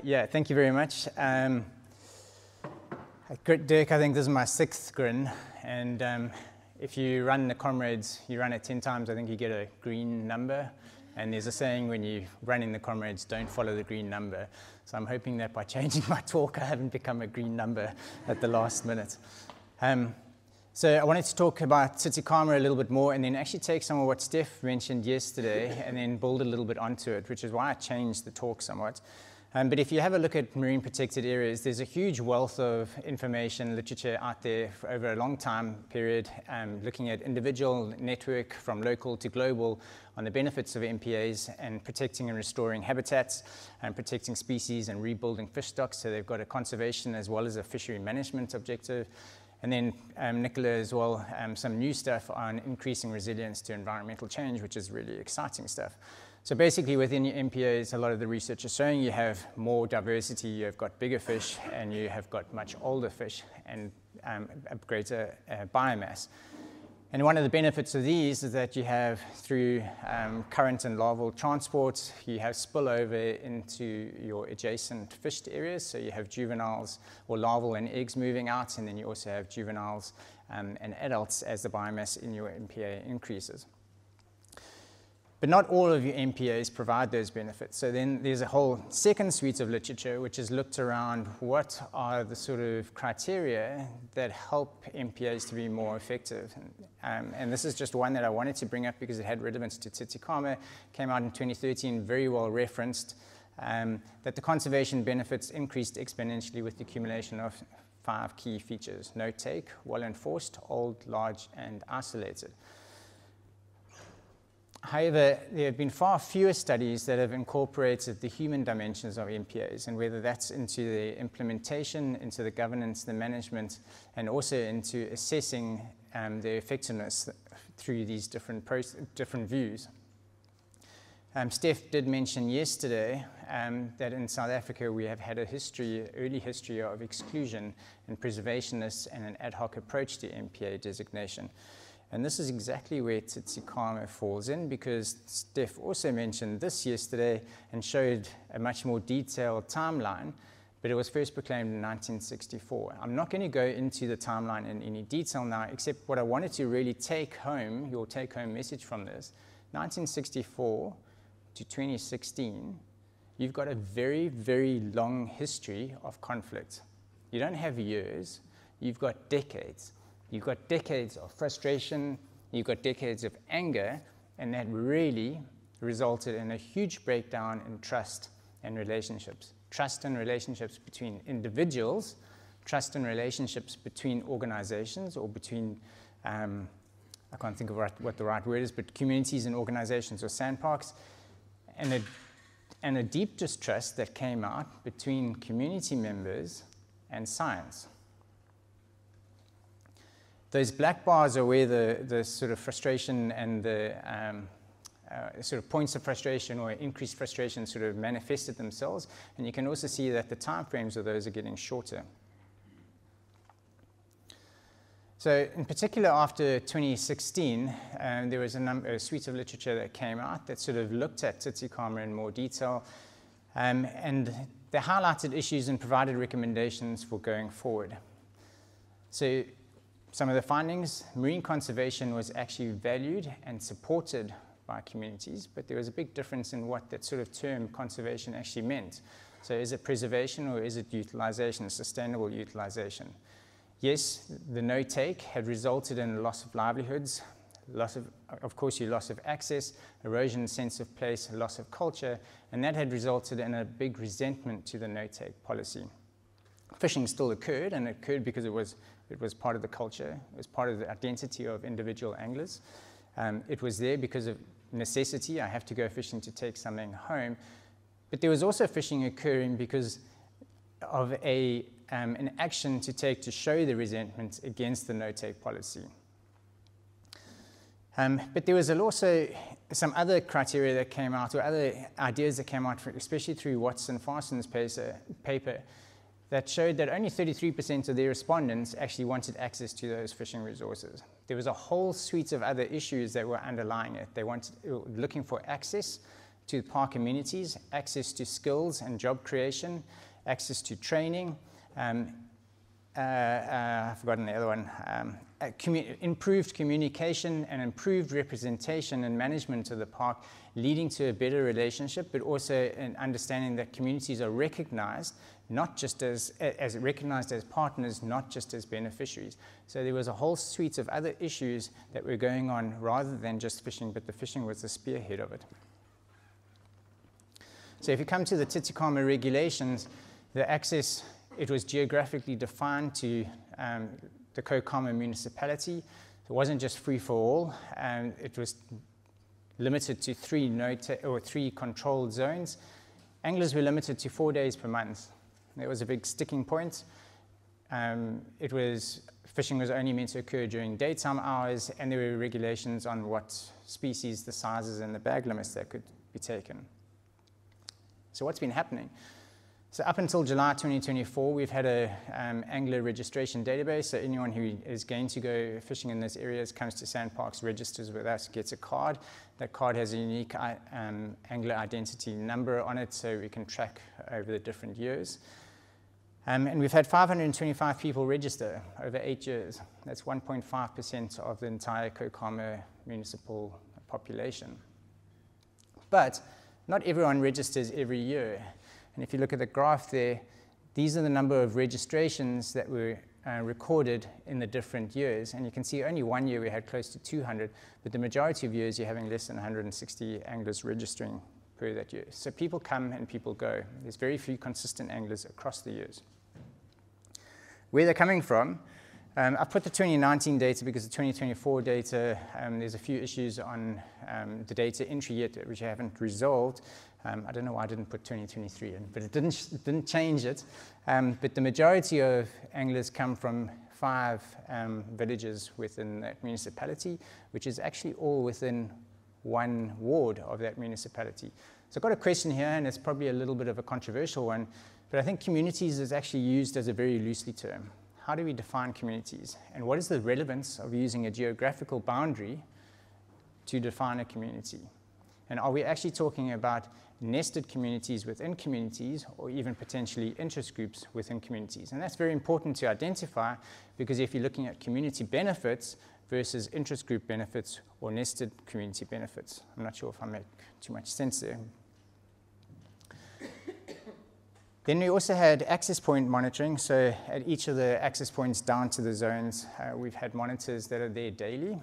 Yeah, thank you very much. Dirk, I think this is my 6th GRIN, and if you run the Comrades, you run it 10 times, I think you get a green number. And there's a saying, when you run in the Comrades, don't follow the green number. So I'm hoping that by changing my talk, I haven't become a green number at the last minute. So I wanted to talk about Tsitsikamma a little bit more, and then actually take some of what Steph mentioned yesterday and then build a little bit onto it, which is why I changed the talk somewhat. But if you have a look at marine protected areas, there's a huge wealth of information, literature out there for over a long time period, looking at individual network from local to global on the benefits of MPAs and protecting and restoring habitats and protecting species and rebuilding fish stocks. So they've got a conservation as well as a fishery management objective. And then Nicola as well, some new stuff on increasing resilience to environmental change, which is really exciting stuff. So basically within your MPAs, a lot of the research is showing you have more diversity, you've got bigger fish, and you have got much older fish and a greater biomass. And one of the benefits of these is that you have, through current and larval transport, you have spillover into your adjacent fished areas. So you have juveniles or larval and eggs moving out, and then you also have juveniles and adults as the biomass in your MPA increases. But not all of your MPAs provide those benefits. So then there's a whole second suite of literature which has looked around what are the sort of criteria that help MPAs to be more effective. And this is just one that I wanted to bring up because it had relevance to Tsitsikamma, came out in 2013, very well referenced, that the conservation benefits increased exponentially with the accumulation of 5 key features: no take, well enforced, old, large, and isolated. However, there have been far fewer studies that have incorporated the human dimensions of MPAs, and whether that's into the implementation, into the governance, the management, and also into assessing their effectiveness through these different views. Steph did mention yesterday that in South Africa we have had a early history of exclusion and preservationists and an ad hoc approach to MPA designation. And this is exactly where Tsitsikamma falls in, because Steph also mentioned this yesterday and showed a much more detailed timeline, but it was first proclaimed in 1964. I'm not going to go into the timeline in any detail now, except what I wanted to really take home, your take-home message from this: 1964 to 2016, you've got a very, very long history of conflict. You don't have years, you've got decades. You've got decades of frustration, you've got decades of anger, and that really resulted in a huge breakdown in trust and relationships. Trust and relationships between individuals, trust and relationships between organizations, or between, I can't think of what the right word is, but communities and organizations or sandparks, and a deep distrust that came out between community members and science. Those black bars are where the sort of frustration and the sort of points of frustration or increased frustration sort of manifested themselves. And you can also see that the time frames of those are getting shorter. So in particular, after 2016, there was a suite of literature that came out that sort of looked at Tsitsikamma in more detail. And they highlighted issues and provided recommendations for going forward. So some of the findings: marine conservation was actually valued and supported by communities, but there was a big difference in what that sort of term conservation actually meant. So is it preservation or is it utilization, sustainable utilization? Yes, the no-take had resulted in loss of livelihoods, loss of course, your loss of access, erosion, sense of place, loss of culture, and that had resulted in a big resentment to the no-take policy. Fishing still occurred, and it occurred because it was part of the culture, it was part of the identity of individual anglers. It was there because of necessity. I have to go fishing to take something home. But there was also fishing occurring because of an action to take to show the resentment against the no-take policy. But there was also some other criteria that came out, or other ideas that came out, especially through Watson-Farson's paper, that showed that only 33% of their respondents actually wanted access to those fishing resources. There was a whole suite of other issues that were underlying it. They were looking for access to park amenities, access to skills and job creation, access to training, I've forgotten the other one, improved communication and improved representation and management of the park, leading to a better relationship, but also an understanding that communities are recognized, not just as recognized as partners, not just as beneficiaries. So there was a whole suite of other issues that were going on rather than just fishing, but the fishing was the spearhead of it. So if you come to the Tsitsikamma regulations, the access, it was geographically defined to the Tsitsikamma municipality. It wasn't just free for all, it was limited to three controlled zones. Anglers were limited to 4 days per month. That was a big sticking point. Fishing was only meant to occur during daytime hours, and there were regulations on what species, the sizes, and the bag limits that could be taken. So what's been happening? So up until July 2024, we've had a angler registration database. So anyone who is going to go fishing in those areas, comes to sandparks, registers with us, gets a card. That card has a unique angler identity number on it, so we can track over the different years. And we've had 525 people register over 8 years. That's 1.5% of the entire Tsitsikamma municipal population. But not everyone registers every year. And if you look at the graph there, these are the number of registrations that were recorded in the different years. And you can see only 1 year we had close to 200, but the majority of years you're having less than 160 anglers registering per that year. So people come and people go. There's very few consistent anglers across the years. Where they're coming from, I put the 2019 data because the 2024 data, there's a few issues on the data entry yet which I haven't resolved. I don't know why I didn't put 2023 in, but it didn't change it. But the majority of anglers come from 5 villages within that municipality, which is actually all within 1 ward of that municipality. So I've got a question here, and it's probably a little bit of a controversial one, but I think communities is actually used as a very loosely term. How do we define communities? And what is the relevance of using a geographical boundary to define a community? And are we actually talking about nested communities within communities, or even potentially interest groups within communities? And that's very important to identify, because if you're looking at community benefits versus interest group benefits or nested community benefits, I'm not sure if I make too much sense there. Then we also had access point monitoring. So at each of the access points down to the zones, we've had monitors that are there daily.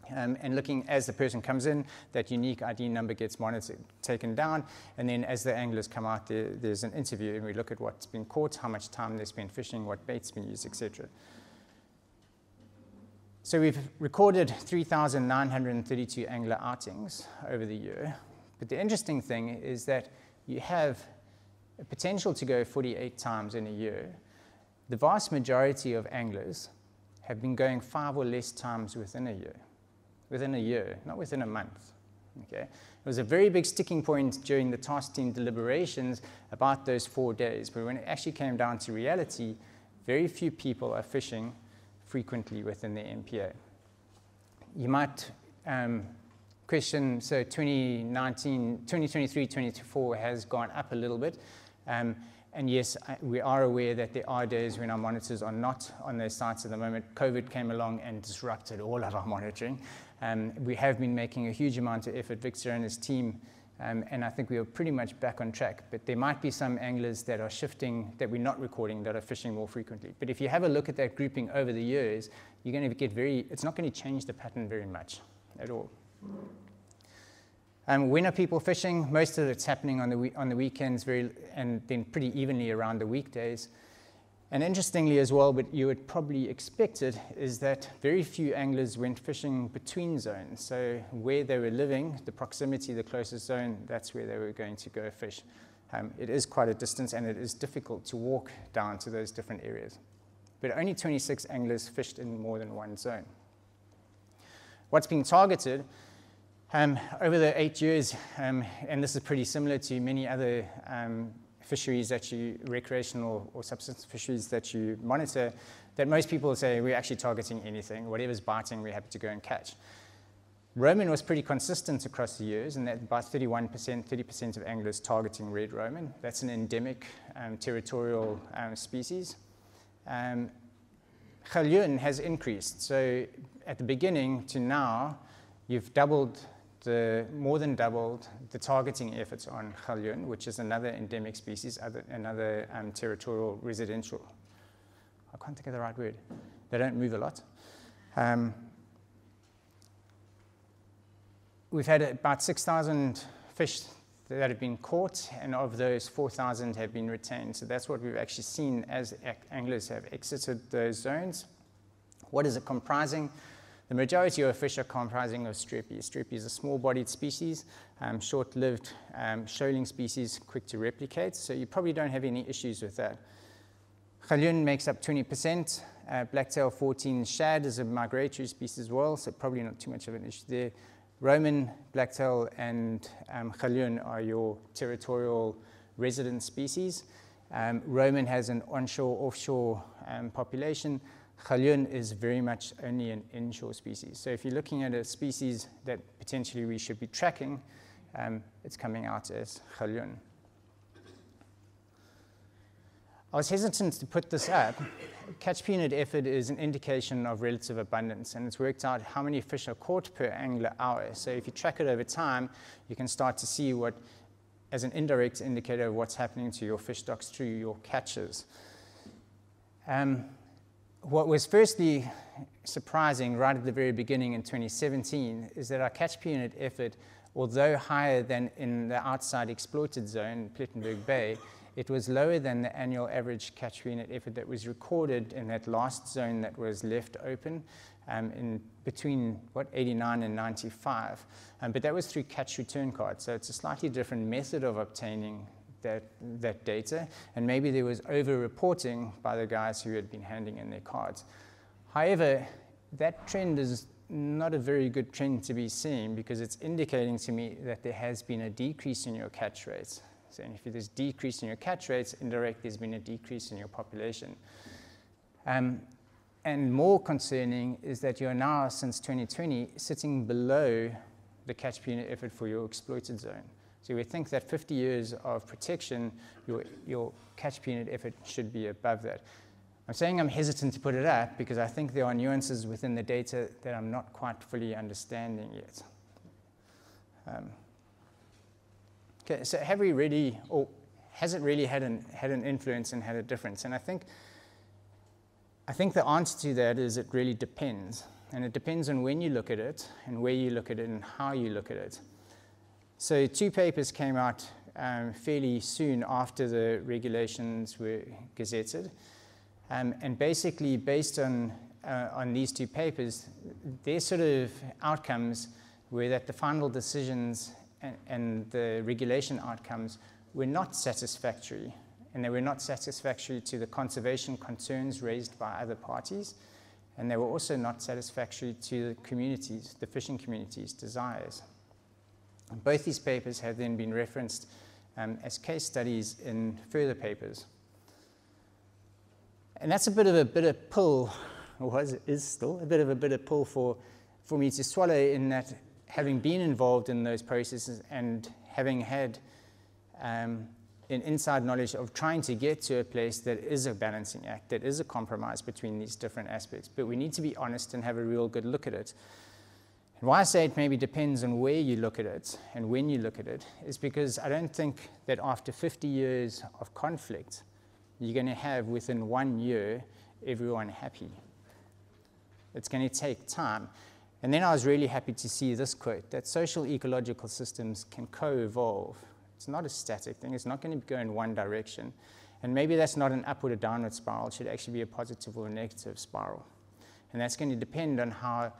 And looking as the person comes in, that unique ID number gets monitored, taken down, and then as the anglers come out, there's an interview, and we look at what's been caught, how much time they spent fishing, what bait's been used, etc. So we've recorded 3,932 angler outings over the year. But the interesting thing is that you have a potential to go 48 times in a year. The vast majority of anglers have been going 5 or less times within a year. Within a year, not within a month. Okay? It was a very big sticking point during the task team deliberations about those 4 days, but when it actually came down to reality, very few people are fishing frequently within the MPA. You might question, so 2019, 2023, 2024 has gone up a little bit. And yes, we are aware that there are days when our monitors are not on those sites at the moment. COVID came along and disrupted all of our monitoring. We have been making a huge amount of effort, Victor and his team, and I think we are pretty much back on track. But there might be some anglers that are shifting, that we're not recording, that are fishing more frequently. But if you have a look at that grouping over the years, you're going to get it's not going to change the pattern very much at all. When are people fishing? Most of it's happening on the weekends, and then pretty evenly around the weekdays. And interestingly as well, but you would probably expect it, is that very few anglers went fishing between zones. So where they were living, the proximity, the closest zone, that's where they were going to go fish. It is quite a distance, and it is difficult to walk down to those different areas. But only 26 anglers fished in more than one zone. What's being targeted? Over the 8 years, and this is pretty similar to many other fisheries recreational or subsistence fisheries that you monitor, that most people say we're actually targeting anything. Whatever's biting, we're happy to go and catch. Roman was pretty consistent across the years, and that about 31%, 30% of anglers targeting red Roman. That's an endemic territorial species. Galjoen has increased. So at the beginning to now, you've more than doubled the targeting efforts on Galjoen, which is another endemic species, another territorial residential. I can't think of the right word. They don't move a lot. We've had about 6,000 fish that have been caught, and of those, 4,000 have been retained. So that's what we've actually seen as anglers have exited those zones. What is it comprising? The majority of fish are comprising of strepy. Strepy is a small-bodied species, short-lived shoaling species, quick to replicate, so you probably don't have any issues with that. Galjoen makes up 20%. Blacktail 14 shad is a migratory species as well, so probably not too much of an issue there. Roman, blacktail, and Galjoen are your territorial resident species. Roman has an onshore-offshore population. Galjoen is very much only an inshore species. So if you're looking at a species that potentially we should be tracking, it's coming out as Galjoen. I was hesitant to put this up. Catch peanut effort is an indication of relative abundance, and it's worked out how many fish are caught per angler hour. So if you track it over time, you can start to see what, as an indirect indicator of what's happening to your fish stocks through your catches. What was firstly surprising right at the very beginning in 2017 is that our catch per unit effort, although higher than in the outside exploited zone, Plettenberg Bay, it was lower than the annual average catch per unit effort that was recorded in that last zone that was left open in between, 89 and 95. But that was through catch return cards, so it's a slightly different method of obtaining that data, and maybe there was over-reporting by the guys who had been handing in their cards. However, that trend is not a very good trend to be seeing, because it's indicating to me that there has been a decrease in your catch rates. So if there's a decrease in your catch rates, indirectly there's been a decrease in your population. And more concerning is that you're now, since 2020, sitting below the catch per unit effort for your exploited zone. So we think that 50 years of protection, your catch per unit effort should be above that. I'm saying I'm hesitant to put it up because I think there are nuances within the data that I'm not quite fully understanding yet. Okay, so have we really, or has it really had an influence and had a difference? And I think the answer to that is it really depends. And it depends on when you look at it, and where you look at it, and how you look at it. So 2 papers came out fairly soon after the regulations were gazetted. And basically, based on these 2 papers, their sort of outcomes were that the final decisions and the regulation outcomes were not satisfactory, and they were not satisfactory to the conservation concerns raised by other parties, and they were also not satisfactory to the communities, the fishing community's desires. Both these papers have then been referenced as case studies in further papers. And that's a bit of a bitter pill, or is still a bit of a bitter pill for me to swallow, in that having been involved in those processes and having had an inside knowledge of trying to get to a place that is a balancing act, that is a compromise between these different aspects. But we need to be honest and have a real good look at it. And why I say it maybe depends on where you look at it and when you look at it is because I don't think that after 50 years of conflict, you're going to have within 1 year everyone happy. It's going to take time. And then I was really happy to see this quote, that social ecological systems can co-evolve. It's not a static thing. It's not going to go in one direction. And maybe that's not an upward or downward spiral. It should actually be a positive or a negative spiral. And that's going to depend on how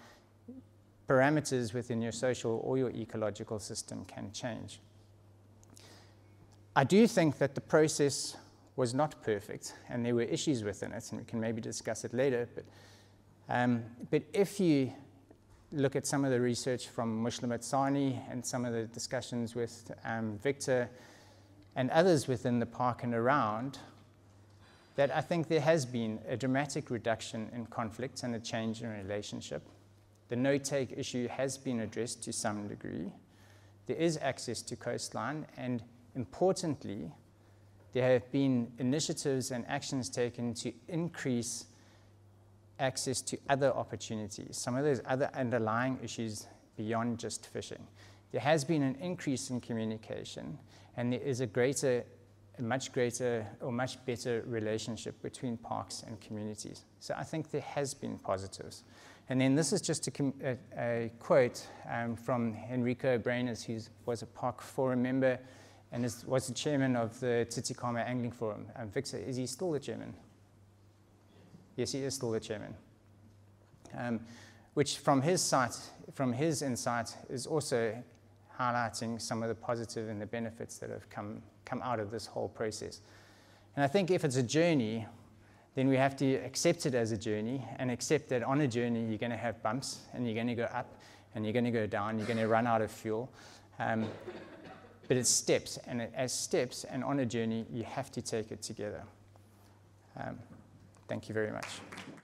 parameters within your social or your ecological system can change. I do think that the process was not perfect, and there were issues within it, and we can maybe discuss it later. But if you look at some of the research from Muslimat Sani and some of the discussions with Victor and others within the park and around, that I think there has been a dramatic reduction in conflicts and a change in relationship. The no-take issue has been addressed to some degree. There is access to coastline, and importantly, there have been initiatives and actions taken to increase access to other opportunities, some of those other underlying issues beyond just fishing. There has been an increase in communication, and there is a much greater or much better relationship between parks and communities. So I think there has been positives. And then this is just a quote from Enrico Brainers, who was a Park Forum member and was the chairman of the Tsitsikamma Angling Forum. Victor, is he still the chairman? Yes, he is still the chairman. Which from his insight is also highlighting some of the positive and the benefits that have come out of this whole process. And I think if it's a journey, then we have to accept it as a journey and accept that on a journey you're going to have bumps and you're going to go up and you're going to go down, you're going to run out of fuel. But it's steps, and as steps and on a journey, you have to take it together. Thank you very much.